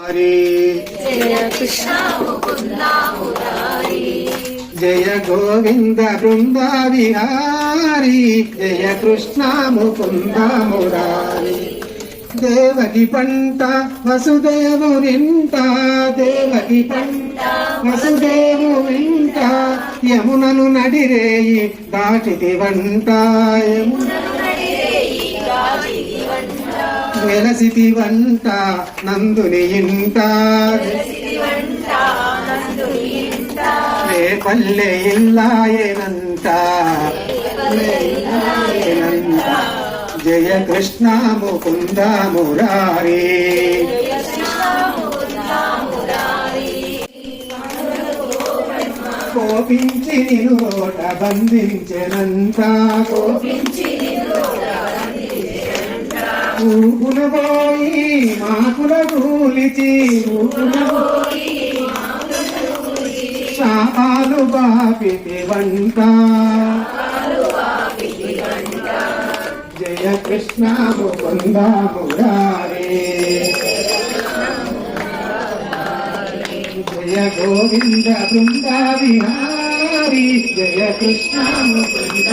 జయ కృష్ణ ముకుంద మురారి జయ గోవింద బృంద విహారీ జయ కృష్ణ ముకుంద మురారి దేవకి పంట వసుదేవునింట దేవకి పంట వసుదేవునింట యమునను నడిరేయి దాటితి వంట వెలసితి వంట నందుని ఇంట రే పల్లె ఇల్లాయనంత జయ కృష్ణ ముకుంద మురారి కోపించి నిరోట బంధించనంత ఊపున పోయి మాకుల కూలిచి శాపాలు బాపితి వంట జయ కృష్ణ ముకుంద మురారి జయ గోవింద బృంద విహారీ జయ కృష్ణ ముకుంద